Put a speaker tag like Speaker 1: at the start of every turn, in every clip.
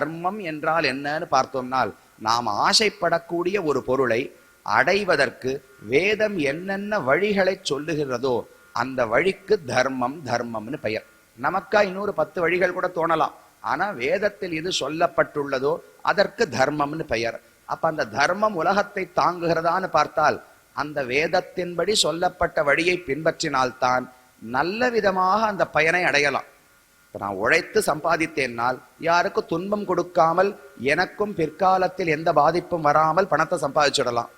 Speaker 1: தர்மம் என்றால் என்னன்னு பார்த்தோம்னால், நாம் ஆசைப்படக்கூடிய ஒரு பொருளை அடைவதற்கு வேதம் என்னென்ன வழிகளை சொல்லுகிறதோ அந்த வழிக்கு தர்மம் தர்மம்னு பெயர். நமக்கா இன்னொரு 10 வழிகள் கூட தோணலாம், ஆனா வேதத்தில் எது சொல்லப்பட்டுள்ளதோ அதற்கு தர்மம்னு பெயர். அப்ப அந்த தர்மம் உலகத்தை தாங்குகிறதான்னு பார்த்தால், அந்த வேதத்தின்படி சொல்லப்பட்ட வழியை பின்பற்றினால்தான் நல்ல விதமாக அந்த பயனை அடையலாம். நான் உழைத்து சம்பாதித்தேன்னால் யாருக்கும் துன்பம் கொடுக்காமல் எனக்கும் பிற்காலத்தில் எந்த பாதிப்பும் வராமல் பணத்தை சம்பாதிச்சிடலாம்.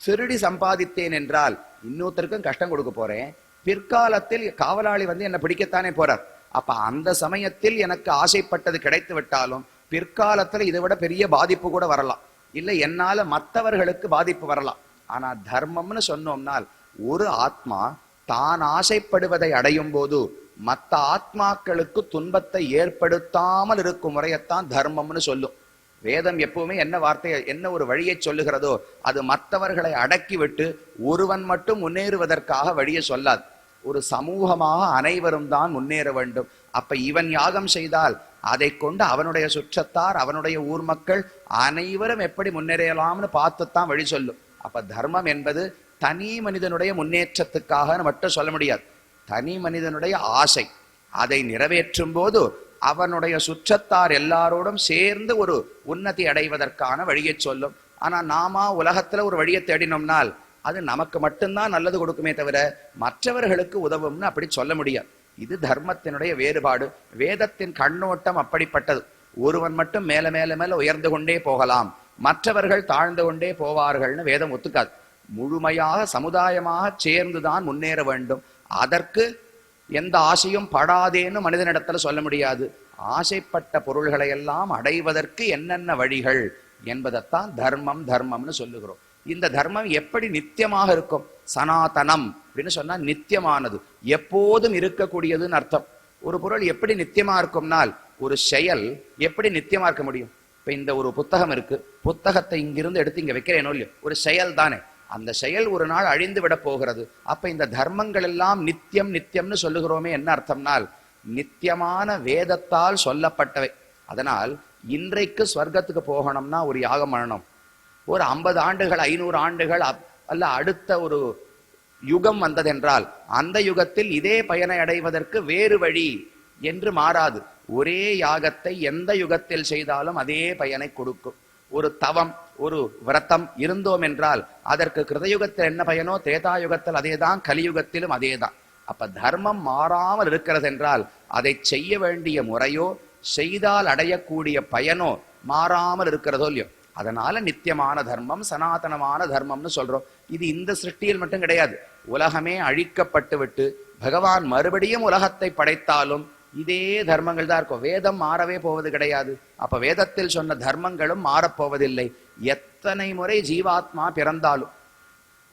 Speaker 1: திருடி சம்பாதித்தேன் என்றால் இன்னொருத்தருக்கும் கஷ்டம் கொடுக்க போறேன், பிற்காலத்தில் காவலாளி வந்து என்னை பிடிக்கத்தானே போறார். அப்ப அந்த சமயத்தில் எனக்கு ஆசைப்பட்டது கிடைத்து விட்டாலும் பிற்காலத்துல இதை விட பெரிய பாதிப்பு கூட வரலாம், இல்லை என்னால மற்றவர்களுக்கு பாதிப்பு வரலாம். ஆனா தர்மம்னு சொன்னோம்னால், ஒரு ஆத்மா தான் ஆசைப்படுவதை அடையும் போது மற்ற ஆத்மாக்களுக்கு துன்பத்தை ஏற்படுத்தாமல் இருக்கும் முறையத்தான் தர்மம்னு சொல்லும். வேதம் எப்பவுமே என்ன வார்த்தையை என்ன ஒரு வழியை சொல்லுகிறதோ அது மற்றவர்களை அடக்கி விட்டு ஒருவன் மட்டும் முன்னேறுவதற்காக வழியை சொல்லாது. ஒரு சமூகமாக அனைவரும் தான் முன்னேற வேண்டும். அப்ப இவன் யாகம் செய்தால் அதை கொண்டு அவனுடைய சுற்றத்தார், அவனுடைய ஊர் மக்கள் அனைவரும் எப்படி முன்னேறலாம்னு பார்த்துத்தான் வழி சொல்லும். அப்ப தர்மம் என்பது தனி மனிதனுடைய முன்னேற்றத்துக்காக மட்டும் சொல்ல முடியாது. தனி மனிதனுடைய ஆசை அதை நிறைவேற்றும் போது அவனுடைய சுற்றத்தார் எல்லாரோடும் சேர்ந்து ஒரு உன்னதி அடைவதற்கான வழியை சொல்லும். ஆனா நாம உலகத்துல ஒரு வழியை தேடினோம்னால் அது நமக்கு மட்டும்தான் நல்லது கொடுக்குமே தவிர மற்றவர்களுக்கு உதவும்னு அப்படி சொல்ல முடியாது. இது தர்மத்தினுடைய வேறுபாடு. வேதத்தின் கண்ணோட்டம் அப்படிப்பட்டது. ஒருவன் மட்டும் மேல மேல மேல உயர்ந்து கொண்டே போகலாம், மற்றவர்கள் தாழ்ந்து கொண்டே போவார்கள்னு வேதம் ஒத்துக்காது. முழுமையாக சமுதாயமாக சேர்ந்துதான் முன்னேற வேண்டும். அதற்கு எந்த ஆசையும் படாதேன்னு மனிதனிடத்துல சொல்ல முடியாது. ஆசைப்பட்ட பொருள்களை எல்லாம் அடைவதற்கு என்னென்ன வழிகள் என்பதைத்தான் தர்மம் தர்மம்னு சொல்லுகிறோம். இந்த தர்மம் எப்படி நித்தியமாக இருக்கும்? சனாதனம் அப்படின்னு சொன்னா நித்தியமானது, எப்போதும் இருக்கக்கூடியதுன்னு அர்த்தம். ஒரு பொருள் எப்படி நித்தியமா இருக்கும்னால், ஒரு செயல் எப்படி நித்தியமா இருக்க முடியும்? இப்ப இந்த ஒரு புத்தகம் இருக்கு, புத்தகத்தை இங்கிருந்து எடுத்து இங்க வைக்கிறேனோ இல்லையோ, ஒரு செயல் தானே. அந்த செயல் ஒரு நாள் அழிந்து விட போகிறது. அப்ப இந்த தர்மங்கள் எல்லாம் நித்தியம் நித்தியம்னு சொல்லுகிறோமே, என்ன அர்த்தம்னால் நித்தியமான வேதத்தால் சொல்லப்பட்டவை. அதனால் இன்றைக்கு ஸ்வர்க்கத்துக்கு போகணும்னா ஒரு யாகம் பண்ணணும். ஒரு 50 ஆண்டுகள் 500 ஆண்டுகள் அல்ல அடுத்த ஒரு யுகம் வந்ததென்றால் அந்த யுகத்தில் இதே பயனை அடைவதற்கு வேறு வழி என்று மாறாது. ஒரே யாகத்தை எந்த யுகத்தில் செய்தாலும் அதே பயனை கொடுக்கும். ஒரு தவம் ஒரு விரதம் இருந்தோம் என்றால் அதற்கு கிருதயுகத்தில் என்ன பயனோ திரேதாயுகத்தில் அதேதான், கலியுகத்திலும் அதேதான். அப்ப தர்மம் மாறாமல் இருக்கிறது என்றால் அதை செய்ய வேண்டிய முறையோ செய்தால் அடையக்கூடிய பயனோ மாறாமல் இருக்கிறதோ இல்லையோ. அதனால நித்தியமான தர்மம் சனாதனமான தர்மம்னு சொல்றோம். இது இந்த சிருஷ்டியில் மட்டும் கிடையாது. உலகமே அழிக்கப்பட்டு விட்டு பகவான் மறுபடியும் உலகத்தை படைத்தாலும் இதே தர்மங்கள் தான் இருக்கும். வேதம் மாறவே போவது கிடையாது. அப்ப வேதத்தில் சொன்ன தர்மங்களும் மாறப்போவதில்லை. எத்தனை முறை ஜீவாத்மா பிறந்தாலும்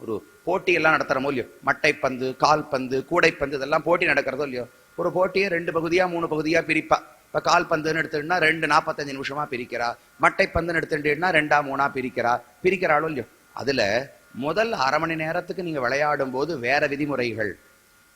Speaker 1: ஒரு போட்டி எல்லாம் நடத்துறோமோ இல்லையோ, மட்டைப்பந்து, கால்பந்து, கூடைப்பந்து, இதெல்லாம் போட்டி நடக்கிறதோ இல்லையோ. ஒரு போட்டியை 2 பகுதியா 3 பகுதியா பிரிப்பா. இப்ப கால்பந்துன்னு எடுத்துட்டா 2 45 நிமிஷமா பிரிக்கிறா, மட்டைப்பந்துன்னு எடுத்துட்டா 2 3 பிரிக்கிறாளோ இல்லையோ. அதுல முதல் அரை மணி நேரத்துக்கு நீங்க விளையாடும் போது வேற விதிமுறைகள்,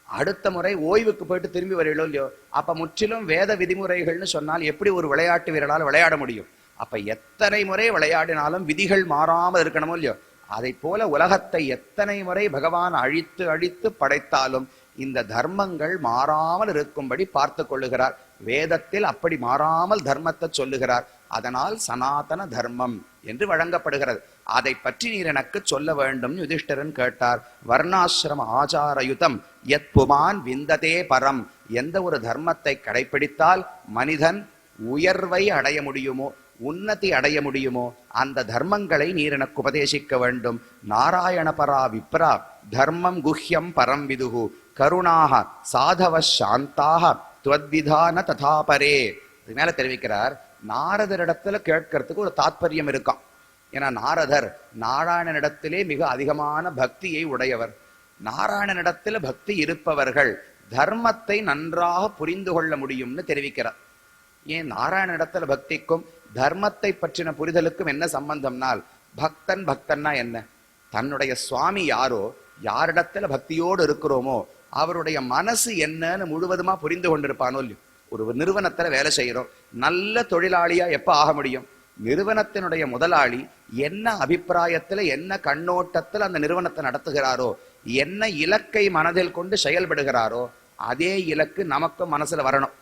Speaker 1: அடுத்த முறை ஓய்வுக்கு போயிட்டு திரும்பி வரீங்களோ இல்லையோ, அப்ப முற்றிலும் வேத விதிமுறைகள்னு சொன்னால் எப்படி ஒரு விளையாட்டு வீரரால் விளையாட முடியும்? அப்ப எத்தனை முறை விளையாடினாலும் விதிகள் மாறாமல் இருக்கணுமோ இல்லையோ. அதை போல உலகத்தை எத்தனை முறை பகவான் அழித்து அழித்து படைத்தாலும் இந்த தர்மங்கள் மாறாமல் இருக்கும்படி பார்த்து கொள்ளுகிறார். வேதத்தில் அப்படி மாறாமல் தர்மத்தை சொல்லுகிறார். அதனால் சனாதன தர்மம் என்று வழங்கப்படுகிறது. அதை பற்றி நீர் எனக்கு சொல்ல வேண்டும் யுதிஷ்டிரன் கேட்டார். வர்ணாசிரம ஆச்சாரயுதம் யத் புமான் விந்ததே பரம். எந்த ஒரு தர்மத்தை கடைபிடித்தால் மனிதன் உயர்வை அடைய முடியுமோ, உன்னதி அடைய முடியுமோ, அந்த தர்மங்களை நீர் எனக்கு உபதேசிக்க வேண்டும். நாராயண பரா விப்ரா தர்மம் குஹ்யம் பரம் விதுகு கருணாக சாதவ சாந்தாக துவத்விதான ததாபரே. இது மேல தெரிவிக்கிறார், நாரதரிடத்துல கேட்கறதுக்கு ஒரு தாத்பரியம் இருக்கான். ஏன்னா நாரதர் நாராயணனிடத்திலே மிக அதிகமான பக்தியை உடையவர். நாராயணனிடத்துல பக்தி இருப்பவர்கள் தர்மத்தை நன்றாக புரிந்து கொள்ள முடியும்னு தெரிவிக்கிறார். ஏன் நாராயணனிடத்துல பக்திக்கும் தர்மத்தை பற்றின புரிதலுக்கும் என்ன சம்பந்தம்னால், பக்தன் பக்தன்னா என்ன? தன்னுடைய சுவாமி யாரோ, யாரிடத்துல பக்தியோடு இருக்கிறோமோ அவருடைய மனசு என்னன்னு முழுவதுமா புரிந்து கொண்டிருப்பானோ இல்லையோ. ஒரு நிறுவனத்துல வேலை செய்யறோம். நல்ல தொழிலாளியா எப்ப ஆக முடியும்? நிறுவனத்தினுடைய முதலாளி என்ன அபிப்பிராயத்துல, என்ன கண்ணோட்டத்துல அந்த நிறுவனத்தை நடத்துகிறாரோ, என்ன இலக்கை மனதில் கொண்டு செயல்படுகிறாரோ, அதே இலக்கு நமக்கும் மனசுல வரணும்.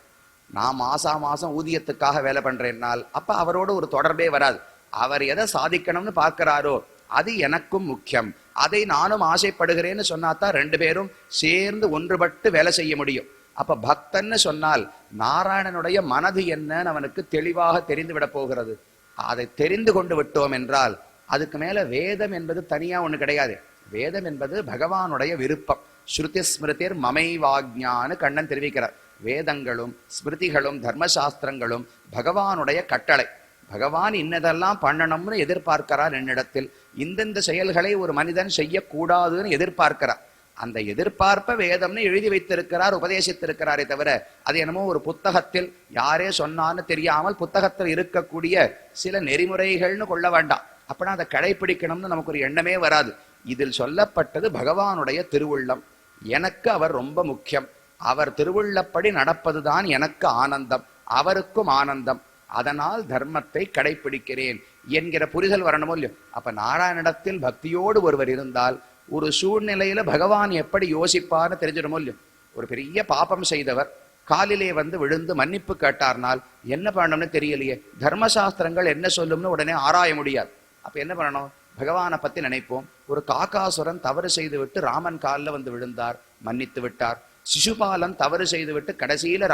Speaker 1: நான் மாசம் ஊதியத்துக்காக வேலை பண்றேன்னால் அப்ப அவரோட ஒரு தொடர்பே வராது. அவர் எதை சாதிக்கணும்னு பார்க்கிறாரோ அது எனக்கும் முக்கியம், அதை நானும் ஆசைப்படுகிறேன்னு சொன்னாதான் ரெண்டு பேரும் சேர்ந்து ஒன்றுபட்டு வேலை செய்ய முடியும். அப்ப பக்தன்னு சொன்னால் நாராயணனுடைய மனது என்னன்னு அவனுக்கு தெளிவாக தெரிந்து விட போகிறது. அதை தெரிந்து கொண்டு விட்டோம் என்றால் அதுக்கு மேல வேதம் என்பது தனியா ஒண்ணு கிடையாது. வேதம் என்பது பகவானுடைய விருப்பம். ஸ்ருதி ஸ்மிருதிர் மமைவாக்ஞான்னு கண்ணன் தெரிவிக்கிறார். வேதங்களும் ஸ்மிருதிகளும் தர்மசாஸ்திரங்களும் பகவானுடைய கட்டளை. பகவான் இன்னதெல்லாம் பண்ணணும்னு எதிர்பார்க்கிறார் என்னிடத்தில். இந்தந்த செயல்களை ஒரு மனிதன் செய்யக்கூடாதுன்னு எதிர்பார்க்கிறார். அந்த எதிர்பார்ப்ப வேதம்னு எழுதி வைத்திருக்கிறார், உபதேசித்திருக்கிறாரே தவிர அது என்னமோ ஒரு புத்தகத்தில் யாரே சொன்னான்னு தெரியாமல் புத்தகத்தில் இருக்கக்கூடிய சில நெறிமுறைகள்னு கொள்ள வேண்டாம். அப்படின்னா அதை கடைபிடிக்கணும்னு நமக்கு ஒரு எண்ணமே வராது. இதில் சொல்லப்பட்டது பகவானுடைய திருவுள்ளம். எனக்கு அவர் ரொம்ப முக்கியம். அவர் திருவுள்ளப்படி நடப்பதுதான் எனக்கு ஆனந்தம், அவருக்கும் ஆனந்தம். அதனால் தர்மத்தை கடைபிடிக்கிறேன் என்கிற புரிதல் வரணுமோ இல்லையோ. அப்ப நாராயணனிடத்தில் பக்தியோடு ஒருவர் இருந்தால் ஒரு சூழ்நிலையில பகவான் எப்படி யோசிப்பார்னு தெரிஞ்சிடுமோ இல்லையோ. ஒரு பெரிய பாபம் செய்தவர் காலிலே வந்து விழுந்து மன்னிப்பு கேட்டார்னால் என்ன பண்ணணும்னு தெரியலையே, தர்மசாஸ்திரங்கள் என்ன சொல்லும்னு உடனே ஆராய முடியாது. அப்ப என்ன பண்ணணும்? பகவானை பத்தி நினைப்போம். ஒரு காக்காசுரன் தவறு செய்து விட்டு ராமன் காலில் வந்து விழுந்தார், மன்னித்து விட்டார். சிசுபாலன் தவறு செய்துவிட்டு கடைசியில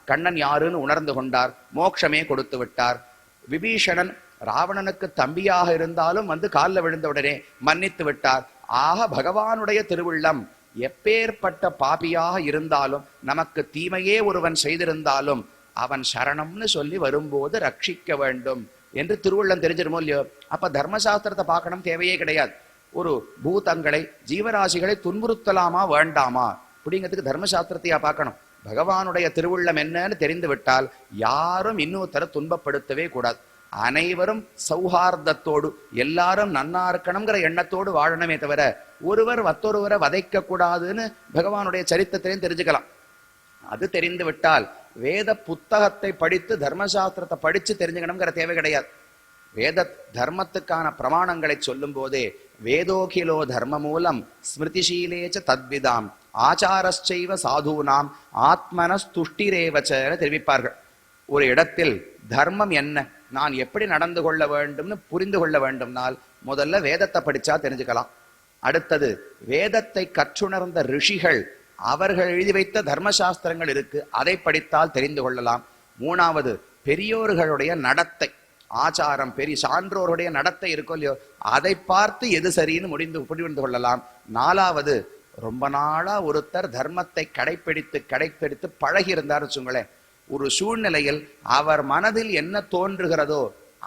Speaker 1: கண்ணன் யாருன்னு உணர்ந்து கொண்டார், மோட்சமே கொடுத்து விட்டார். விபீஷணன் ராவணனுக்கு தம்பியாக இருந்தாலும் வந்து காலில் விழுந்த உடனே மன்னித்து விட்டார். ஆக பகவானுடைய திருவுள்ளம் எப்பேற்பட்ட பாபியாக இருந்தாலும், நமக்கு தீமையே ஒருவன் செய்திருந்தாலும் அவன் சரணம்னு சொல்லி வரும்போது ரட்சிக்க வேண்டும் என்று திருவுள்ளம் தெரிஞ்சிருமோ இல்லையோ. அப்ப தர்மசாஸ்திரத்தை பார்க்கணும் தேவையே கிடையாது. ஒரு பூதங்களை ஜீவராசிகளை துன்புறுத்தலாமா வேண்டாமா அப்படிங்கிறதுக்கு தர்மசாஸ்திரத்தையா பார்க்கணும். பகவானுடைய திருவுள்ளம் என்னன்னு தெரிந்து விட்டால் யாரும் இன்னொருத்தர துன்பப்படுத்தவே கூடாது. அனைவரும் சௌஹார்தத்தோடு எல்லாரும் நன்னா இருக்கணுங்கிற எண்ணத்தோடு வாழணுமே தவிர ஒருவர் மற்றொருவரை வதைக்க கூடாதுன்னு பகவானுடைய சரித்திரத்திலையும் தெரிஞ்சுக்கலாம். அது தெரிந்து விட்டால் வேத புத்தகத்தை படித்து தர்மசாஸ்திரத்தை படிச்சு தெரிஞ்சுக்கணுங்கிற தேவை கிடையாது. வேத தர்மத்துக்கான பிரமாணங்களை சொல்லும் போதே வேதோகிலோ தர்ம மூலம் ஸ்மிருதிசீலேச்ச தத்விதாம் ஆச்சாரச்சைவ சாதுனாம் ஆத்மனஸ்துஷ்டிரேவச்சன்னு தெரிவிப்பார்கள். ஒரு இடத்தில் தர்மம் என்ன, நான் எப்படி நடந்து கொள்ள வேண்டும்னு புரிந்து கொள்ள வேண்டும்னால் முதல்ல வேதத்தை படிச்சா தெரிஞ்சுக்கலாம். அடுத்தது வேதத்தை கற்றுணர்ந்த ரிஷிகள் அவர்கள் எழுதி வைத்த தர்மசாஸ்திரங்கள் இருக்கு, அதை படித்தால் தெரிந்து கொள்ளலாம். மூணாவது பெரியோர்களுடைய நடத்தை, ஆச்சாரம், பெரிய சான்றோருடைய நடத்தை இருக்கும் இல்லையோ, அதை பார்த்து எது சரின்னு புரிந்து கொள்ளலாம். நாலாவது ரொம்ப நாளா ஒருத்தர் தர்மத்தை கடைப்பிடித்து பழகி இருந்தார் வச்சுங்களேன், ஒரு சூழ்நிலையில் அவர் மனதில் என்ன தோன்றுகிறதோ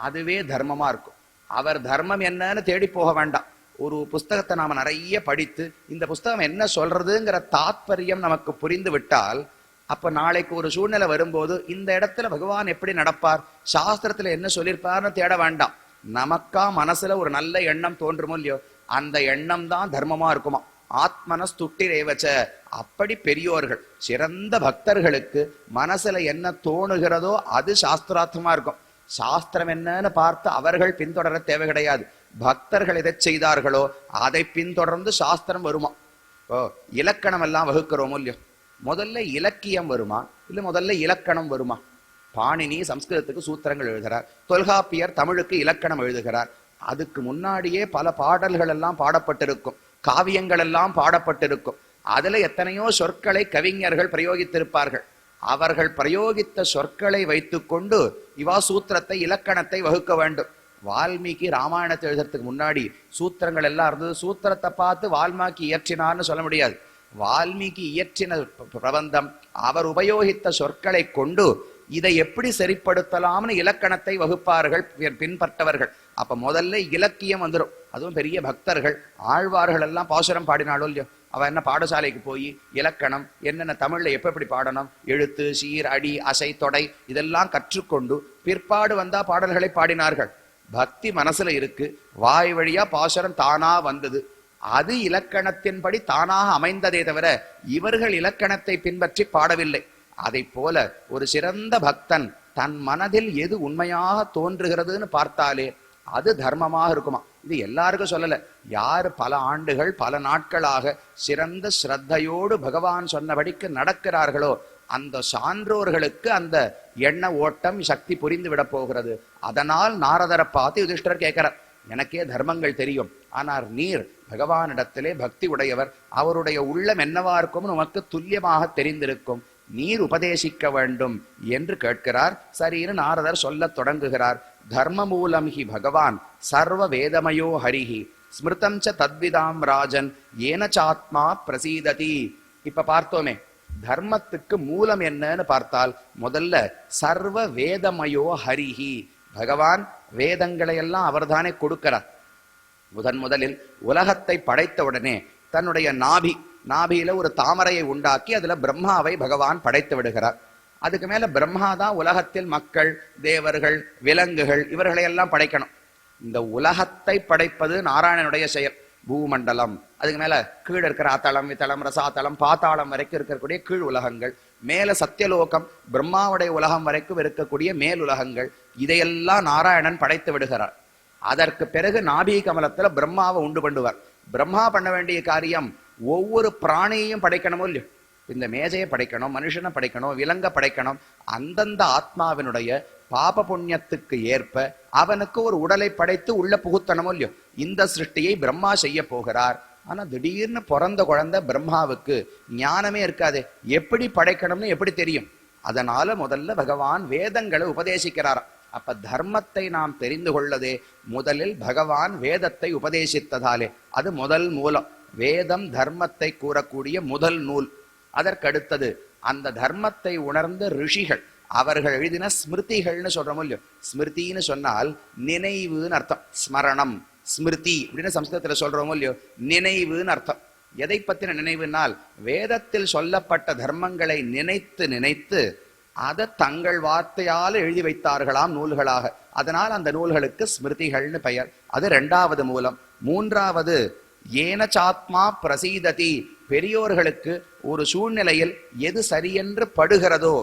Speaker 1: அதுவே தர்மமா இருக்கும். அவர் தர்மம் என்னன்னு தேடி போக வேண்டாம். ஒரு புஸ்தகத்தை நாம நிறைய படித்து இந்த புஸ்தகம் என்ன சொல்றதுங்கிற தாத்பரியம் நமக்கு புரிந்து விட்டால் அப்ப நாளைக்கு ஒரு சூழ்நிலை வரும்போது இந்த இடத்துல பகவான் எப்படி நடப்பார், சாஸ்திரத்துல என்ன சொல்லியிருப்பார்னு தேட வேண்டாம். நமக்கா மனசுல ஒரு நல்ல எண்ணம் தோன்றுமோ இல்லையோ, அந்த எண்ணம் தான் தர்மமா இருக்குமா. ஆத்மனஸ்துஷ்டிரேவச்ச. அப்படி பெரியோர்கள் சிறந்த பக்தர்களுக்கு மனசுல என்ன தோணுகிறதோ அது சாஸ்திரார்த்தமா இருக்கும். சாஸ்திரம் என்னன்னு பார்த்து அவர்கள் பின்தொடர தேவை கிடையாது. பக்தர்கள் எதை செய்தார்களோ அதை பின்தொடர்ந்து சாஸ்திரம் வருமா. இலக்கணம் எல்லாம் வகுக்கிறோமோ இல்லையோ, முதல்ல இலக்கியம் வருமா இல்ல முதல்ல இலக்கணம் வருமா? பாணினி சம்ஸ்கிருதத்துக்கு சூத்திரங்கள் எழுதுகிறார், தொல்காப்பியர் தமிழுக்கு இலக்கணம் எழுதுகிறார். அதுக்கு முன்னாடியே பல பாடல்கள் எல்லாம் பாடப்பட்டிருக்கும், காவியங்கள் எல்லாம் பாடப்பட்டிருக்கும். அதுல எத்தனையோ சொற்களை கவிஞர்கள் பிரயோகித்திருப்பார்கள். அவர்கள் பிரயோகித்த சொற்களை வைத்துக்கொண்டு இவா சூத்திரத்தை இலக்கணத்தை வகுக்க வேண்டும். வால்மீகி ராமாயணத்தை எழுதுறதுக்கு முன்னாடி சூத்திரங்கள் எல்லாம் இருந்தது. சூத்திரத்தை பார்த்து வால்மீகி இயற்றினார்னு சொல்ல முடியாது. வால்மீகி இயற்றின பிரபந்தம் அவர் உபயோகித்த சொற்களை கொண்டு இதை எப்படி சரிப்படுத்தலாம்னு இலக்கணத்தை வகுப்பார்கள் பின்பற்றவர்கள். அப்ப முதல்ல இலக்கியம் வந்துடும். அதுவும் பெரிய பக்தர்கள் ஆழ்வார்கள் எல்லாம் பாசுரம் பாடினாலும் இல்லையோ, அவ என்ன பாடசாலைக்கு போய் இலக்கணம் என்னென்ன தமிழ்ல எப்படி பாடணும், எழுத்து சீர் அடி அசை தொடை இதெல்லாம் கற்றுக்கொண்டு பிற்பாடு வந்தா பாடல்களை பாடினார்கள். பக்தி மனசுல இருக்கு, வாய் வழியா பாசுரம் தானா வந்தது, அது இலக்கணத்தின்படி தானாக அமைந்ததே தவிர இவர்கள் இலக்கணத்தை பின்பற்றி பாடவில்லை. அதை போல ஒரு சிறந்த பக்தன் தன் மனதில் எது உண்மையாக தோன்றுகிறதுன்னு பார்த்தாலே அது தர்மமாக இருக்குமா. இது எல்லாருக்கும் சொல்லல. யார் பல ஆண்டுகள் பல நாட்களாக சிறந்த ஸ்ரத்தையோடு பகவான் சொன்னபடிக்கு நடக்கிறார்களோ அந்த சான்றோர்களுக்கு அந்த எண்ண ஓட்டம் சக்தி புரிந்து விட போகிறது. அதனால் நாரதரை பார்த்து யுதிஷ்டர் கேட்கிறார், எனக்கே தர்மங்கள் தெரியும், ஆனால் நீர் பகவானிடத்திலே பக்தி உடையவர், அவருடைய உள்ளம் என்னவா இருக்கும் உமக்கு துல்லியமாக தெரிந்திருக்கும், நீர் உபதேசிக்க வேண்டும் என்று கேட்கிறார். சரின்னு நாரதர் சொல்ல தொடங்குகிறார். தர்ம மூலம் ஹி பகவான் சர்வ வேதமயோ ஹரிஹி ஸ்மிருதம் ச தத்விதாம் ராஜன் ஏனச்சாத்மா பிரசீததி. இப்ப பார்த்தோமே, தர்மத்துக்கு மூலம் என்னன்னு பார்த்தால் முதல்ல சர்வ வேதமயோ ஹரிஹி, பகவான் வேதங்களை எல்லாம் அவர்தானே கொடுக்கிறார். முதலில் உலகத்தை படைத்த உடனே தன்னுடைய நாபியில ஒரு தாமரையை உண்டாக்கி அதுல பிரம்மாவை பகவான் படைத்து விடுகிறார். அதுக்கு மேல பிரம்மா தான் உலகத்தில் மக்கள், தேவர்கள், விலங்குகள் இவர்களை எல்லாம் படைக்கணும். இந்த உலகத்தை படைப்பது நாராயணனுடைய செயல். பூமண்டலம், அதுக்கு மேல கீழே இருக்கிற அத்தளம், வித்தளம், ரசாத்தளம், பாத்தாளம் வரைக்கும் இருக்கக்கூடிய கீழ் உலகங்கள், மேல சத்தியலோகம் பிரம்மாவுடைய உலகம் வரைக்கும் இருக்கக்கூடிய மேல் உலகங்கள், இதையெல்லாம் நாராயணன் படைத்து விடுகிறார். அதற்கு பிறகு நாபி கமலத்துல பிரம்மாவை உண்டு பண்ணுவார். பிரம்மா பண்ண வேண்டிய காரியம் ஒவ்வொரு பிராணியையும் படைக்கணுமோ இல்லையோ. இந்த மேஜையை படைக்கணும், மனுஷனை படைக்கணும், விலங்க படைக்கணும். அந்தந்த ஆத்மாவினுடைய பாப புண்ணியத்துக்கு ஏற்ப அவனுக்கு ஒரு உடலை படைத்து உள்ள புகுத்தனமோ இல்லையோ. இந்த சிருஷ்டியை பிரம்மா செய்ய போகிறார். ஆனா திடீர்னு பிறந்த குழந்தை பிரம்மாவுக்கு ஞானமே இருக்காது, எப்படி படைக்கணும்னு எப்படி தெரியும்? அதனால முதல்ல பகவான் வேதங்களை உபதேசிக்கிறார். அப்ப தர்மத்தை நாம் தெரிந்து கொள்ளதே முதலில் பகவான் வேதத்தை உபதேசித்ததாலே அது முதல் மூலம். வேதம் தர்மத்தை கூறக்கூடிய முதல் நூல். அதற்கடுத்தது அந்த தர்மத்தை உணர்ந்த ரிஷிகள், அவர்கள் எழுதின ஸ்மிருதிகள்னு சொல்றோம் இல்லையோ. ஸ்மிருதின்னு சொன்னால் நினைவுன்னு அர்த்தம். ஸ்மரணம், ஸ்மிருதி அப்படின்னு சம்ஸ்கிருதத்துல சொல்றோமோ இல்லையோ, நினைவுன்னு அர்த்தம். எதை பத்தின நினைவுனால் வேதத்தில் சொல்லப்பட்ட தர்மங்களை நினைத்து நினைத்து அதை தங்கள் வார்த்தையால் எழுதி வைத்தார்களாம் நூல்களாக. அதனால் அந்த நூல்களுக்கு ஸ்மிருதிகள்னு பெயர். அது இரண்டாவது மூலம். மூன்றாவது ஏனச்சாத்மா பிரசீததி, பெரியோர்களுக்கு ஒரு சூழ்நிலையில் எது சரியென்று படுகிறதோ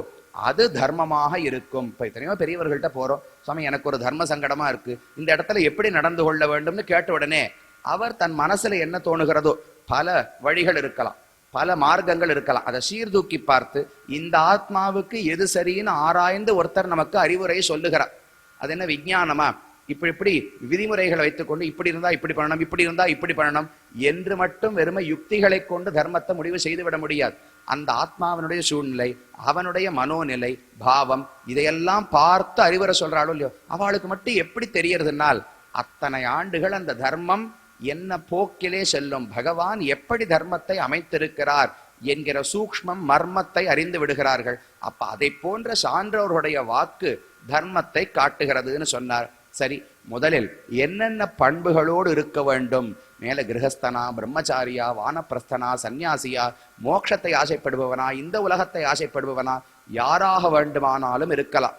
Speaker 1: அது தர்மமாக இருக்கும். இப்ப எத்தனையோ பெரியவர்கள்ட்ட போறோம், சுவாமி எனக்கு ஒரு தர்ம சங்கடமா இருக்கு, இந்த இடத்துல எப்படி நடந்து கொள்ள வேண்டும்னு கேட்ட உடனே அவர் தன் மனசுல என்ன தோணுகிறதோ, பல வழிகள் இருக்கலாம், பல மார்க்கங்கள் இருக்கலாம், அதை சீர்தூக்கி பார்த்து இந்த ஆத்மாவுக்கு எது சரின்னு ஆராய்ந்து ஒருத்தர் நமக்கு அறிவுரை சொல்லுகிறார். அது என்ன விஞ்ஞானமா? இப்படி விதிமுறைகளை வைத்துக்கொண்டு இப்படி இருந்தா இப்படி பண்ணணும், இப்படி இருந்தா இப்படி பண்ணணும் என்று மட்டும் வெறுமை யுக்திகளை கொண்டு தர்மத்தை முடிவு செய்துவிட முடியாது. அந்த ஆத்மாவனுடைய சூழ்நிலை, அவனுடைய மனோநிலை, பாவம் இதையெல்லாம் பார்த்து அறிவுரை சொல்றாளோ இல்லையோ, அவளுக்கு மட்டும் எப்படி தெரியறதுனால் அத்தனை ஆண்டுகள் அந்த தர்மம் என்ன போக்கிலே செல்லும், பகவான் எப்படி தர்மத்தை அமைத்திருக்கிறார் என்கிற சூக்ஷ்மம் மர்மத்தை அறிந்து விடுகிறார்கள். அப்ப அதை போன்ற சான்றோர்களுடைய வாக்கு தர்மத்தை காட்டுகிறதுன்னு சொன்னார். சரி, முதலில் என்னென்ன பண்புகளோடு இருக்க வேண்டும்? மேல கிரகஸ்தனா, பிரம்மச்சாரியா, வானப்பிரஸ்தனா, சந்நியாசியா, மோட்சத்தை ஆசைப்படுபவனா, இந்த உலகத்தை ஆசைப்படுபவனா, யாராக வேண்டுமானாலும் இருக்கலாம்.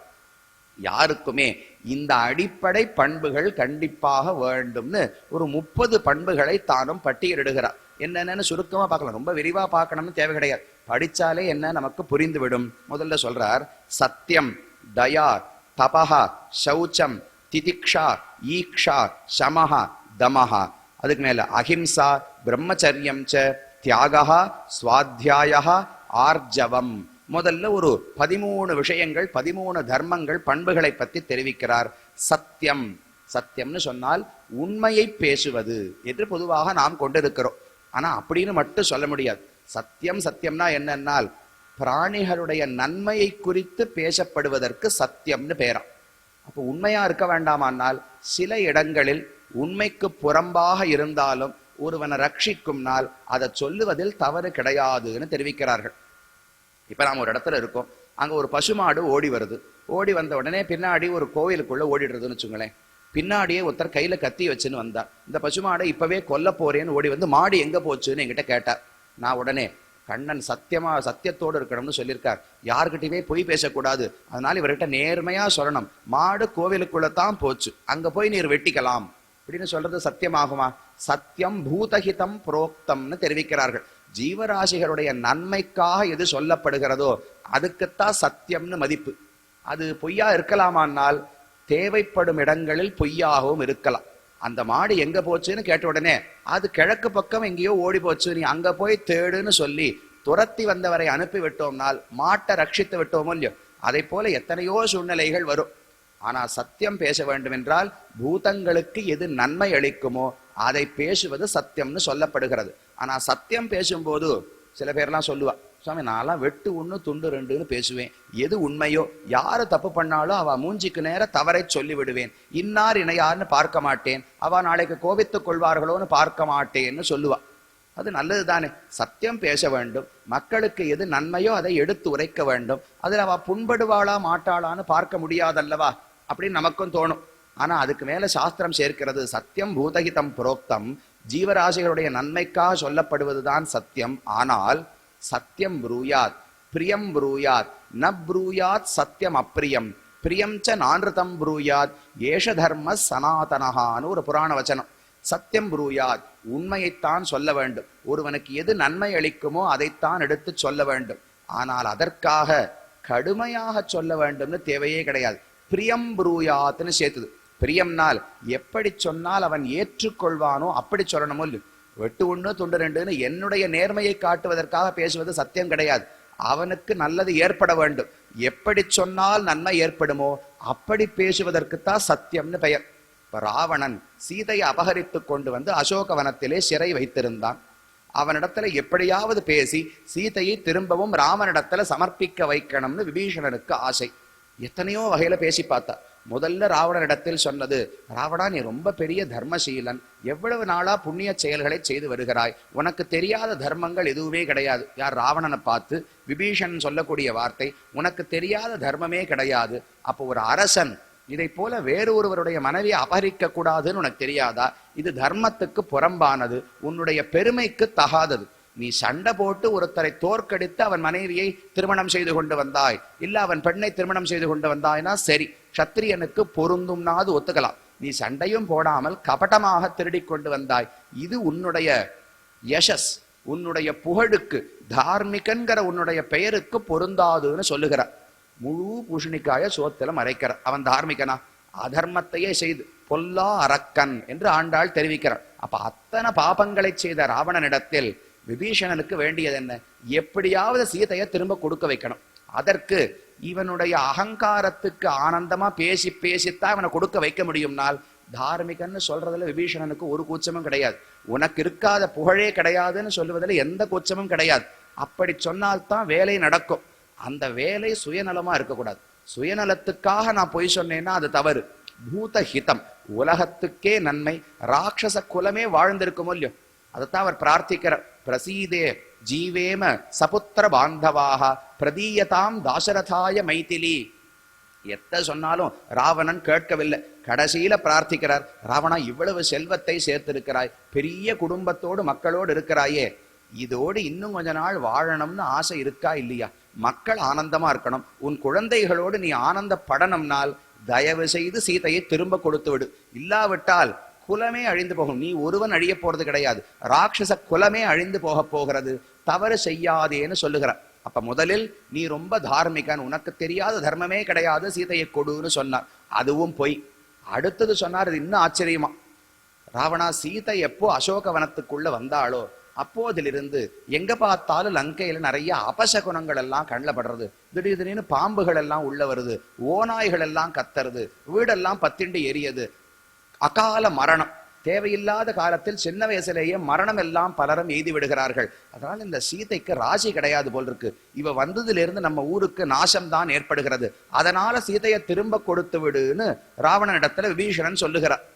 Speaker 1: யாருக்குமே இந்த அடிப்படை பண்புகள் கண்டிப்பாக வேண்டும்னு ஒரு 30 பண்புகளை தானும் பட்டியலிடுகிறார். என்னென்னு சுருக்கமா பார்க்கலாம், ரொம்ப விரிவா பார்க்கணும்னு தேவை கிடையாது. படிச்சாலே என்ன நமக்கு புரிந்துவிடும். முதல்ல சொல்றார், சத்தியம், தயா, தபஹா, சௌச்சம், திதிக்ஷா, ஈக்ஷா, சமஹா, தமஹா. அதுக்கு மேல அஹிம்சா, பிரம்மச்சரியம் ச, தியாகா, ஸ்வாத்தியாயா, ஆர்ஜவம். முதல்ல ஒரு 13 விஷயங்கள், 13 தர்மங்கள், பண்புகளை பற்றி தெரிவிக்கிறார். சத்தியம், சத்தியம்னு சொன்னால் உண்மையை பேசுவது என்று பொதுவாக நாம் கொண்டிருக்கிறோம். ஆனா அப்படின்னு மட்டும் சொல்ல முடியாது. சத்தியம், சத்தியம்னா என்னன்னால் பிராணிகளுடைய நன்மையை குறித்து பேசப்படுவதற்கு சத்தியம்னு பேராம். அப்போ உண்மையா இருக்க வேண்டாமானால் சில இடங்களில் உண்மைக்கு புறம்பாக இருந்தாலும் ஒருவனை ரட்சிக்கும் நாள் அதை சொல்லுவதில் தவறு கிடையாதுன்னு தெரிவிக்கிறார்கள். இப்ப நாம ஒரு இடத்துல இருக்கோம், அங்க ஒரு பசுமாடு ஓடி வருது. ஓடி வந்த உடனே பின்னாடி ஒரு கோவிலுக்குள்ள ஓடிடுறதுன்னு வச்சுங்களேன். பின்னாடியே ஒருத்தர் கையில கத்தி வச்சுன்னு வந்தா, இந்த பசுமாடை இப்பவே கொல்ல போறேன்னு ஓடி வந்து மாடு எங்க போச்சுன்னு என்கிட்ட கேட்டார். நான் உடனே கண்ணன் சத்தியத்தோடு இருக்கணும்னு சொல்லியிருக்கார், யாருக்கிட்டயுமே பொய் பேசக்கூடாது, அதனால இவர்கிட்ட நேர்மையா சொல்லணும், மாடு கோவிலுக்குள்ளதான் போச்சு, அங்க போய் நீர் வெட்டிக்கலாம் அப்படின்னு சொல்றது சத்தியமாகுமா? சத்தியம் பூதஹிதம் புரோக்தம்னு தெரிவிக்கிறார்கள். ஜீவராசிகளுடைய நன்மைக்காக எது சொல்லப்படுகிறதோ அதுக்குத்தான் சத்தியம்னு மதிப்பு. அது பொய்யா இருக்கலாமானால் தேவைப்படும் இடங்களில் பொய்யாகவும் இருக்கலாம். அந்த மாடு எங்க போச்சுன்னு கேட்ட உடனே அது கிழக்கு பக்கம் எங்கேயோ ஓடி போச்சு, நீ அங்க போய் தேடுன்னு சொல்லி துரத்தி வந்தவரை அனுப்பி விட்டோம்னால் மாட்டை ரட்சித்து விட்டோமோ இல்லையோ, அதை போல எத்தனையோ சூழ்நிலைகள் வரும். ஆனா சத்தியம் பேச வேண்டும் என்றால் பூதங்களுக்கு எது நன்மை அளிக்குமோ அதை பேசுவது சத்தியம்னு சொல்லப்படுகிறது. ஆனா சத்தியம் பேசும்போது சில பேர்லாம் சொல்லுவா, சுவாமி நான்லாம் வெட்டு ஒண்ணு துண்டு ரெண்டுன்னு பேசுவேன், எது உண்மையோ யாரு தப்பு பண்ணாலும் அவ மூஞ்சிக்கு நேர தவறை சொல்லி விடுவேன், இன்னார் இணையார்னு பார்க்க மாட்டேன், அவ நாளைக்கு கோபித்துக் கொள்வார்களோன்னு பார்க்க மாட்டேன்னு சொல்லுவா. அது நல்லது தானே. சத்தியம் பேச வேண்டும், மக்களுக்கு எது நன்மையோ அதை எடுத்து உரைக்க வேண்டும். அதுல அவ புண்படுவாளா மாட்டாளான்னு பார்க்க முடியாதல்லவா அப்படின்னு நமக்கும் தோணும். ஆனா அதுக்கு மேல சாஸ்திரம் சேர்க்கிறது, சத்தியம் பூதகிதம் புரோக்தம், ஜீவராசிகளுடைய நன்மைக்காக சொல்லப்படுவதுதான் சத்தியம். ஆனால் சத்தியம் ப்ரூயாத் பிரியம் ப்ரூயாத் ந ப்ரூயாத் சத்தியம் அப்பிரியம் பிரியம் ச நான்ருதம் ப்ரூயாத் ஏஷ தர்ம சனாதனஹான்னு ஒரு புராண வச்சனம். சத்தியம் ப்ரூயாத், உண்மையைத்தான் சொல்ல வேண்டும். ஒருவனுக்கு எது நன்மை அளிக்குமோ அதைத்தான் எடுத்து சொல்ல வேண்டும். ஆனால் அதற்காக கடுமையாக சொல்ல வேண்டும்னு தேவையே கிடையாது. பிரியம் ப்ரூயாத்னு சேர்த்துது. பிரியம்னால் எப்படி சொன்னால் அவன் ஏற்றுக்கொள்வானோ அப்படி சொல்லணுமோ இல்லையோ. வெட்டு ஒண்ணு துண்டு ரெண்டுன்னு என்னுடைய நேர்மையை காட்டுவதற்காக பேசுவது சத்தியம் கிடையாது. அவனுக்கு நல்லது ஏற்பட வேண்டும். எப்படி சொன்னால் நன்மை ஏற்படுமோ அப்படி பேசுவதற்குத்தான் சத்தியம்னு பெயர். இப்ப ராவணன் சீதையை அபகரித்து கொண்டு வந்து அசோகவனத்திலே சிறை வைத்திருந்தான். அவனிடத்துல எப்படியாவது பேசி சீதையை திரும்பவும் ராமனிடத்துல சமர்ப்பிக்க வைக்கணும்னு விபீஷணனுக்கு ஆசை. எத்தனையோ வகையில பேசி பார்த்தா. முதல்ல ராவணனிடத்தில் சொன்னது, ராவணா நீ ரொம்ப பெரிய தர்மசீலன், எவ்வளவு நாளா புண்ணிய செயல்களை செய்து வருகிறாய், உனக்கு தெரியாத தர்மங்கள் எதுவுமே கிடையாது. யார் ராவணனை பார்த்து விபீஷணன் சொல்லக்கூடிய வார்த்தை, உனக்கு தெரியாத தர்மமே கிடையாது. அப்போ ஒரு அரசன் இதை போல வேறு ஒருவருடைய மனைவியை அபகரிக்க கூடாதுன்னு உனக்கு தெரியாதா? இது தர்மத்துக்கு புறம்பானது, உன்னுடைய பெருமைக்கு தகாதது. நீ சண்டை போட்டு ஒருத்தரை தோற்கடித்து அவன் மனைவியை திருமணம் செய்து கொண்டு வந்தாய், இல்ல அவன் பெண்ணை திருமணம் செய்து கொண்டு வந்தாய்னா சரி, சத்திரியனுக்கு பொருந்தும்னாது ஒத்துக்கலாம். நீ சண்டையும் போடாமல் கபட்டமாக திருடி கொண்டு வந்தாய், இது உன்னுடைய யசஸ், உன்னுடைய புகழுக்கு, தார்மிகன்கிற உன்னுடைய பெயருக்கு பொருந்தாதுன்னு சொல்லுகிறார். முழு பூஷணிக்காய சோத்துல மறைக்கிற அவன் தார்மிகனா? அதர்மத்தையே செய்து பொல்லா அரக்கன் என்று ஆண்டாள் தெரிவிக்கிறார். அப்ப அத்தனை பாபங்களை செய்த ராவணனிடத்தில் விபீஷணனுக்கு வேண்டியது என்ன? எப்படியாவது சீதையை திரும்ப கொடுக்க வைக்கணும். அதற்கு இவனுடைய அகங்காரத்துக்கு ஆனந்தமா பேசி பேசித்தான் இவனை கொடுக்க வைக்க முடியும்னால், தார்மிகன்னு சொல்றதுல விபீஷணனுக்கு ஒரு கூச்சமும் கிடையாது. உனக்கு இருக்காத புகழே கிடையாதுன்னு சொல்லுவதில் எந்த கூச்சமும் கிடையாது. அப்படி சொன்னால்தான் வேலை நடக்கும். அந்த வேலை சுயநலமா இருக்கக்கூடாது. சுயநலத்துக்காக நான் பொய் சொன்னேன்னா அது தவறு. பூதஹிதம், உலகத்துக்கே நன்மை, ராட்சச குலமே வாழ்ந்திருக்குமோ இல்லையோ, அதைத்தான் அவர் பிரார்த்திக்கிறார். பிரசீதே ஜீவேம சபுத்திர பாந்தவாக பிரதீயதாம் தாசரதாய மைதிலி. எத்த சொன்னாலும் ராவணன் கேட்கவில்லை. கடைசியில பிரார்த்திக்கிறார், ராவணா இவ்வளவு செல்வத்தை சேர்த்திருக்கிறாய், பெரிய குடும்பத்தோடு மக்களோடு இருக்கிறாயே, இதோடு இன்னும் கொஞ்ச நாள் வாழணும்னு ஆசை இருக்கா இல்லையா? மக்கள் ஆனந்தமா இருக்கணும், உன் குழந்தைகளோடு நீ ஆனந்தப்படணும்னால் தயவு செய்து சீதையை திரும்ப கொடுத்து விடு. இல்லாவிட்டால் குலமே அழிந்து போகும். நீ ஒருவன் அழிய போறது கிடையாது, ராட்சச குலமே அழிந்து போக போகிறது, தவறு செய்யாதேன்னு சொல்லுகிறார். அப்ப முதலில் நீ ரொம்ப தார்மிகன், உனக்கு தெரியாத தர்மமே கிடையாது, சீதையை கொடுன்னு சொன்னார். அதுவும் பொய். அடுத்தது சொன்னார், இது இன்னும் ஆச்சரியமா. ராவணா சீதை எப்போ அசோகவனத்துக்குள்ள வந்தாளோ அப்போதிலிருந்து எங்க பார்த்தாலும் லங்கையில நிறைய அபசகுணங்கள் எல்லாம் கண்ணில் படுறது. திடீர்னு பாம்புகள் எல்லாம் உள்ள வருது, ஓநாய்கள் எல்லாம் கத்துறது, வீடெல்லாம் பத்திண்டு எரியது, அகால மரணம், தேவையில்லாத காலத்தில் சின்ன வயசுலேயே மரணம் எல்லாம் பலரும் எய்தி விடுகிறார்கள். அதனால இந்த சீதைக்கு ராசி கிடையாது போல் இருக்கு, இவ வந்ததிலிருந்து நம்ம ஊருக்கு நாசம்தான் ஏற்படுகிறது, அதனால சீதையை திரும்ப கொடுத்து விடுன்னு ராவணனிடத்துல விபீஷணன் சொல்லுகிறார்.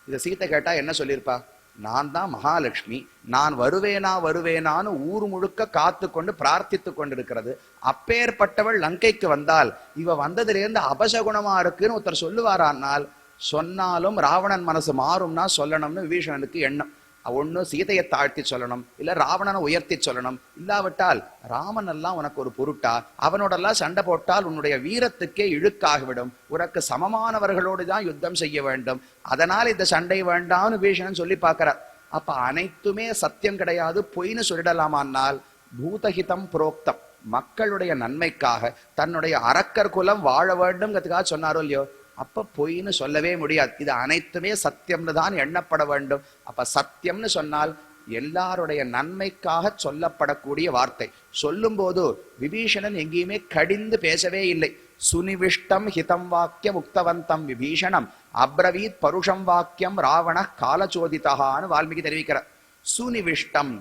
Speaker 1: இதை சீதை கேட்டா என்ன சொல்லியிருப்பா? நான் தான் மகாலட்சுமி, நான் வருவேனா வருவேனான்னு ஊர் முழுக்க காத்து கொண்டு பிரார்த்தித்து கொண்டிருக்கிறது. அப்பேற்பட்டவள் லங்கைக்கு வந்தால் இவ வந்ததிலிருந்து அபசகுணமா இருக்குன்னு ஒருத்தர் சொல்லுவாரானால், சொன்னாலும் ராவணன் மனசு மாறும்னா சொல்லணும்னு விபீஷணனுக்கு எண்ணம். ஒண்ணு சீதையை தாழ்த்தி சொல்லணும், இல்ல ராவணனை உயர்த்தி சொல்லணும். இல்லாவிட்டால் ராமன் எல்லாம் உனக்கு ஒரு பொருட்டா? அவனோடெல்லாம் சண்டை போட்டால் உன்னுடைய வீரத்துக்கே இழுக்காகிவிடும், உனக்கு சமமானவர்களோடு தான் யுத்தம் செய்ய வேண்டும், அதனால் இந்த சண்டை வேண்டாம்னு விபீஷணன் சொல்லி பார்க்கிறார். அப்ப அனைத்துமே சத்தியம் கிடையாது, பொய்னு சொல்லிடலாமான்னால் பூதஹிதம் புரோக்தம், மக்களுடைய நன்மைக்காக தன்னுடைய அரக்கர் குலம் வாழ வேண்டும்ங்கிறதுக்காக சொன்னாரோ இல்லையோ, அப்ப பொய்ன்னு சொல்லவே முடியாது. இது அனைத்துமே சத்தியம்னு தான் எண்ணப்பட வேண்டும். அப்ப சத்தியம்னு சொன்னால் எல்லாருடைய நன்மைக்காக சொல்லப்படக்கூடிய வார்த்தை. சொல்லும் போது விபீஷணன் எங்கேயுமே கடிந்து பேசவே இல்லை. சுனிவிஷ்டம் ஹிதம் வாக்கியம் உக்தவந்தம் விபீஷணம் அப்ரவீத் பருஷம் வாக்கியம் ராவண காலச்சோதிதகான்னு வால்மீகி தெரிவிக்கிறார். சுனிவிஷ்டம்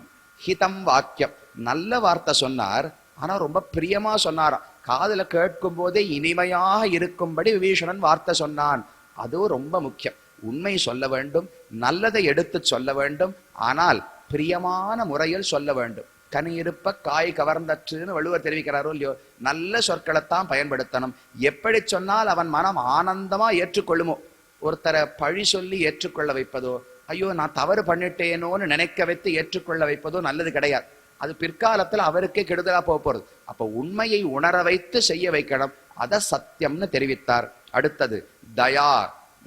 Speaker 1: ஹிதம் வாக்கியம், நல்ல வார்த்தை சொன்னார். ஆனா ரொம்ப பிரியமா சொன்னாராம். காதுல கேட்கும் போதே இனிமையாக இருக்கும்படி விபீஷணன் வார்த்தை சொன்னான். அதுவும் ரொம்ப முக்கியம். உண்மை சொல்ல வேண்டும், நல்லதை எடுத்து சொல்ல வேண்டும், ஆனால் பிரியமான முறையில் சொல்ல வேண்டும். கனி இருப்ப காய் கவர்ந்தற்றுன்னு வள்ளுவர் தெரிவிக்கிறாரோ இல்லையோ, நல்ல சொற்களைத்தான் பயன்படுத்தணும். எப்படி சொன்னால் அவன் மனம் ஆனந்தமா ஏற்றுக்கொள்ளுமோ. ஒருத்தரை பழி சொல்லி ஏற்றுக்கொள்ள வைப்பதோ, ஐயோ நான் தவறு பண்ணிட்டேனோன்னு நினைக்க வைத்து ஏற்றுக்கொள்ள வைப்பதோ நல்லது கிடையாது. அது பிற்காலத்துல அவருக்கே கெடுதலா போறது. அப்ப உண்மையை உணர வைத்து செய்ய வைக்கணும். அத சத்தியம்னு தெரிவித்தார். அடுத்தது தயா.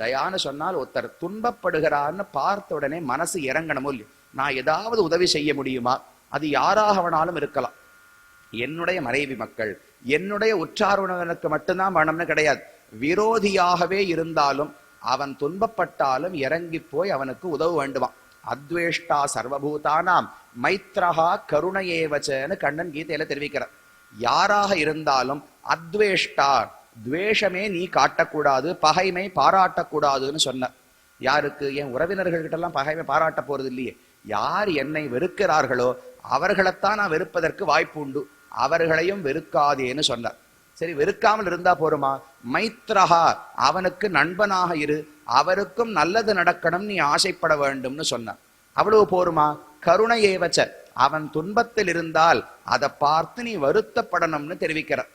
Speaker 1: தயான்னு சொன்னால் ஒருத்தர் துன்பப்படுகிறான்னு பார்த்த உடனே மனசு இறங்கணுமோ இல்லையோ. நான் ஏதாவது உதவி செய்ய முடியுமா? அது யாராக வேணாலும் இருக்கலாம். என்னுடைய மனைவி மக்கள், என்னுடைய உற்றார் உறவினருக்கு மட்டும்தான் வேணும்னு கிடையாது. விரோதியாகவே இருந்தாலும் அவன் துன்பப்பட்டாலும் இறங்கி போய் அவனுக்கு உதவ வேண்டுமா. அத்வேஷ்டா சர்வபூதானாம் மைத்ரஹா கருணையேவச்சன்னு கண்ணன் கீதையில தெரிவிக்கிறார். யாராக இருந்தாலும் அத்வேஷ்டா, துவேஷமே நீ காட்டக்கூடாது, பகைமை பாராட்டக்கூடாதுன்னு சொன்ன. யாருக்கு? என் உறவினர்கள்கிட்ட எல்லாம் பகைமை பாராட்ட போறது இல்லையே. யார் என்னை வெறுக்கிறார்களோ அவர்களைத்தான் நான் வெறுப்பதற்கு வாய்ப்பு உண்டு, அவர்களையும் வெறுக்காதேன்னு சொன்னார். சரி, வெறுக்காமல் இருந்தா போருமா? மைத்ரஹா, அவனுக்கு நண்பனாக இரு, அவருக்கும் நல்லது நடக்கணும் நீ ஆசைப்பட வேண்டும்னு சொன்னார். அவ்வளவு போருமா? கருணையேவச்ச, அவன் துன்பத்தில் இருந்தால் அதை பார்த்து நீ வருத்தப்படணும்னு தெரிவிக்கிறார்.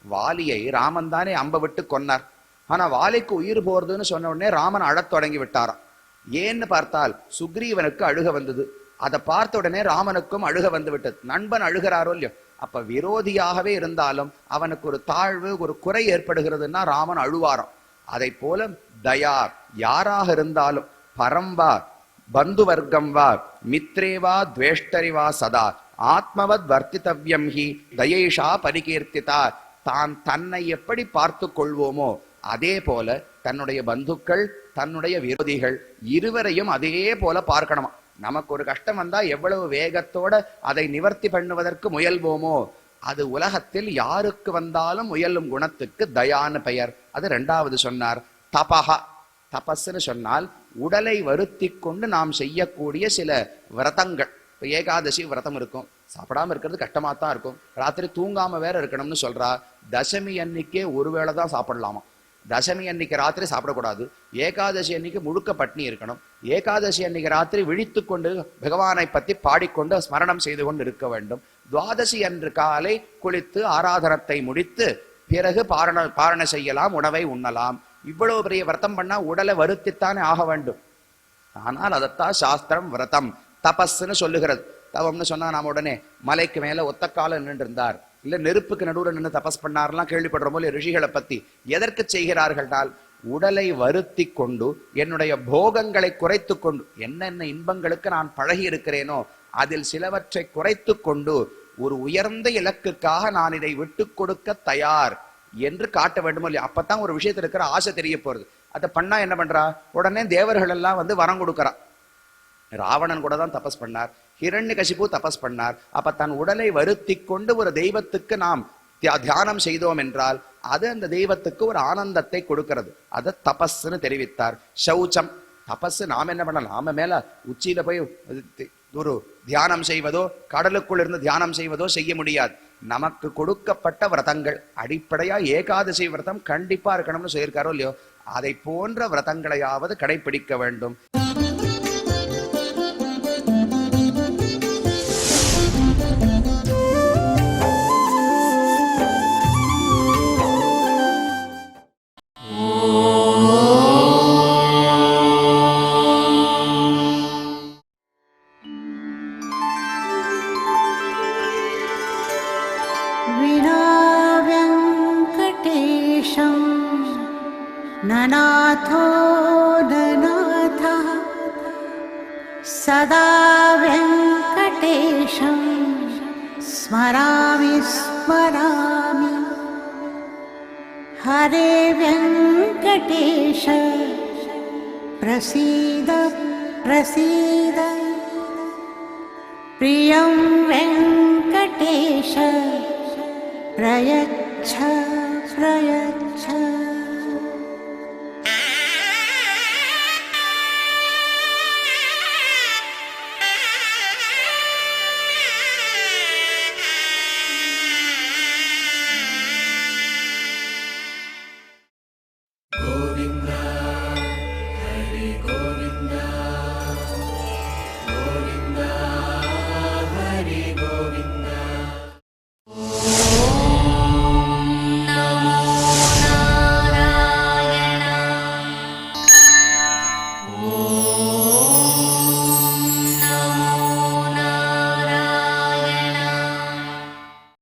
Speaker 1: வாலியை ராமன் தானே அம்ப விட்டு கொன்னார். ஆனா வாலிக்கு உயிர் போறதுன்னு சொன்ன உடனே ராமன் அழத் தொடங்கி விட்டாராம். ஏன்னு பார்த்தால் சுக்ரீவனுக்கு அழுக வந்தது. அதை பார்த்த உடனே ராமனுக்கும் அழுக வந்து விட்டது. நண்பன் அழுகிறாரோ இல்லையோ. அப்ப விரோதியாகவே இருந்தாலும் அவனுக்கு ஒரு தாழ்வு, ஒரு குறை ஏற்படுகிறதுன்னா ராமன் அழுவாராம். அதை போல தயா, யாராக இருந்தாலும் பரம்பா பந்து வர்க்கம் வா மித்ரேவா துவேஷ்டரிவா சதா ஆத்மவத் வர்த்தித்தவ்யம் ஹி தயேஷா பரிகீர்த்திதா. தான் தன்னை எப்படி பார்த்து கொள்வோமோ அதே போல தன்னுடைய பந்துக்கள், தன்னுடைய விரோதிகள் இருவரையும் அதே போல பார்க்கணுமா. நமக்கு ஒரு கஷ்டம் வந்தா எவ்வளவு வேகத்தோட அதை நிவர்த்தி பண்ணுவதற்கு முயல்வோமோ, அது உலகத்தில் யாருக்கு வந்தாலும் முயலும் குணத்துக்கு தயான்னு பெயர். அது இரண்டாவது சொன்னார். தபஹா, தபஸ்ன்னு சொன்னால் உடலை வருத்தி கொண்டு நாம் செய்யக்கூடிய சில விரதங்கள். இப்போ ஏகாதசி விரதம் இருக்கும், சாப்பிடாம இருக்கிறது கஷ்டமா தான் இருக்கும். ராத்திரி தூங்காம வேற இருக்கணும்னு சொல்றா. தசமி அன்னைக்கே ஒருவேளை தான் சாப்பிடலாமா. தசமி அன்னைக்கு ராத்திரி சாப்பிடக்கூடாது. ஏகாதசி அன்னைக்கு முழுக்க பட்னி இருக்கணும். ஏகாதசி அன்னைக்கு ராத்திரி விழித்து கொண்டு பகவானை பத்தி பாடிக்கொண்டு ஸ்மரணம் செய்து கொண்டு இருக்க வேண்டும். துவாதசி அன்று காலை குளித்து ஆராதனத்தை முடித்து பிறகு பாரண செய்யலாம், உணவை உண்ணலாம். இவ்வளவு பெரிய விரதம் பண்ணா உடலை வருத்தித்தானே ஆக வேண்டும். ஆனால் அதைத்தான் சாஸ்திரம் விரதம் தபஸ்ன்னு சொல்லுகிறது. தவம்னு சொன்னா நாம உடனே மலைக்கு மேல ஒத்தக்கால நின்று இருந்தார், இல்ல நெருப்புக்கு நடுவில் நின்று தபஸ் பண்ணார்லாம் கேள்விப்படுற போல ரிஷிகளை பத்தி. எதற்கு செய்கிறார்கள்னால் உடலை வருத்தி கொண்டு என்னுடைய போகங்களை குறைத்து கொண்டு, என்னென்ன இன்பங்களுக்கு நான் பழகி இருக்கிறேனோ அதில் சிலவற்றை குறைத்து கொண்டு ஒரு உயர்ந்த இலக்குக்காக நான் இதை விட்டு கொடுக்க தயார் என்று காட்ட வேண்டுமோ இல்லையா. அப்பதான் ஒரு விஷயத்துல இருக்கிற ஆசை தெரிய போறது. அதை பண்ணா என்ன பண்றா, உடனே தேவர்கள் எல்லாம் வந்து வரம் கொடுக்கறா. ராவணன் கூட தான் தபஸ் பண்ணார், ஹிரண்யகசிபு தபஸ் பண்ணார். அப்ப தன் உடலை வருத்தி கொண்டு ஒரு தெய்வத்துக்கு நாம் தியானம் செய்தோம் என்றால் அது அந்த தெய்வத்துக்கு ஒரு ஆனந்தத்தை கொடுக்கிறது. அதை தபஸ்ன்னு தெரிவித்தார். சௌச்சம், தபஸ் நாம் என்ன பண்ணலாம், நாம மேல உச்சியில போய் ஒரு தியானம் செய்வதோ கடலுக்குள் இருந்து தியானம் செய்வதோ செய்ய முடியாது. நமக்கு கொடுக்கப்பட்ட விரதங்கள், அடிப்படையா ஏகாதசி விரதம் கண்டிப்பா இருக்கணும்னு சொல்லியிருக்காரோ இல்லையோ, அதை போன்ற விரதங்களையாவது கடைபிடிக்க வேண்டும்.
Speaker 2: ननाथो ननाथः सदा वेङ्कटेशं स्मरामि स्मरामि। हरे वेङ्कटेश प्रसीद प्रसीद प्रियं वेङ्कटेश प्रयच्छ प्रयच्छ।